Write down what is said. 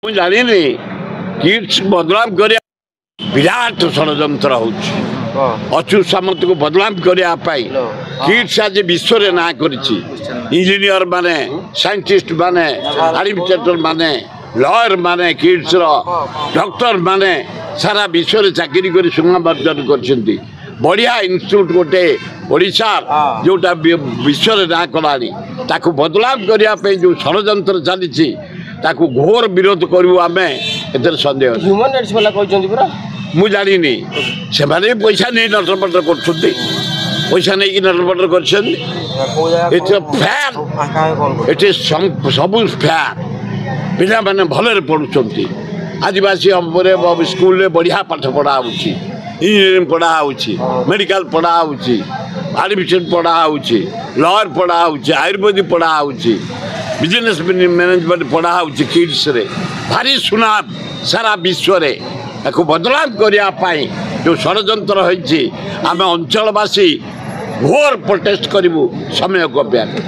ମୁଁ ଜାଣିନି କିଡ୍ସ ବଦନାମ କରିବା ବିରାଟ ଷଡ଼ଯନ୍ତ୍ର ହଉଛି। ଅଚ୍ୟୁତ ସାମନ୍ତକୁ ବଦନାମ କରିବା ପାଇଁ କିଡ୍ସ ଆଜି ବିଶ୍ୱରେ ନାଁ କରିଛି। ଇଞ୍ଜିନିୟର ମାନେ, ସାଇଣ୍ଟିଷ୍ଟ ମାନେ, ଆଡମିନିଷ୍ଟ୍ରେଟର ମାନେ, ଲୟର ମାନେ, କିଡ୍ସର ଡକ୍ଟର ମାନେ ସାରା ବିଶ୍ୱରେ ଚାକିରି କରି ସୁନାମ ଅର୍ଜନ କରିଛନ୍ତି। ବଢ଼ିଆ ଇନଷ୍ଟିଚ୍ୟୁଟ୍ ଗୋଟେ ଓଡ଼ିଶାର ଯେଉଁଟା ବିଶ୍ୱରେ ନାଁ କଲାଣି, ତାକୁ ବଦନାମ କରିବା ପାଇଁ ଯେଉଁ ଷଡ଼ଯନ୍ତ୍ର ଚାଲିଛି ତାକୁ ଘୋର ବିରୋଧ କରିବୁ ଆମେ, ଏଥିରେ ସନ୍ଦେହ ଅଛି। ହ୍ୟୁମାନ୍ ରାଇଟ୍ସ ବାଲା କହିଛନ୍ତି ପରା। ମୁଁ ଜାଣିନି, ସେମାନେ ବି ପଇସା ନେଇ ନଟରପଟର କରୁଛନ୍ତି, ପଇସା ନେଇକି ନଟରପଟର କରିଛନ୍ତି। ଏଠି ଫେୟାର, ଏଠି ସବୁ ଫେୟାର। ପିଲାମାନେ ଭଲରେ ପଢ଼ୁଛନ୍ତି। ଆଦିବାସୀ ସ୍କୁଲରେ ବଢ଼ିଆ ପାଠ ପଢ଼ା ହେଉଛି, ଇଞ୍ଜିନିୟରିଂ ପଢ଼ା ହେଉଛି, ମେଡ଼ିକାଲ ପଢ଼ା ହେଉଛି, ଆଡମିନିଷ୍ଟ୍ରେସନ୍ ପଢ଼ା ହେଉଛି, ଲୟର ପଢ଼ା ହେଉଛି, ଆୟୁର୍ବେଦିକ ପଢ଼ା ହେଉଛି, ବିଜନେସ୍ ମ୍ୟାନେଜମେଣ୍ଟ ପଢ଼ା ହେଉଛି। କିଡ୍ସରେ ଭାରି ସୁନାମ ସାରା ବିଶ୍ୱରେ। ତାକୁ ବଦନାମ କରିବା ପାଇଁ ଯେଉଁ ଷଡ଼ଯନ୍ତ୍ର ହୋଇଛି, ଆମେ ଅଞ୍ଚଳବାସୀ ଘୋର ପ୍ରୋଟେଷ୍ଟ କରିବୁ ସମୟକୁ ଅପେକ୍ଷା।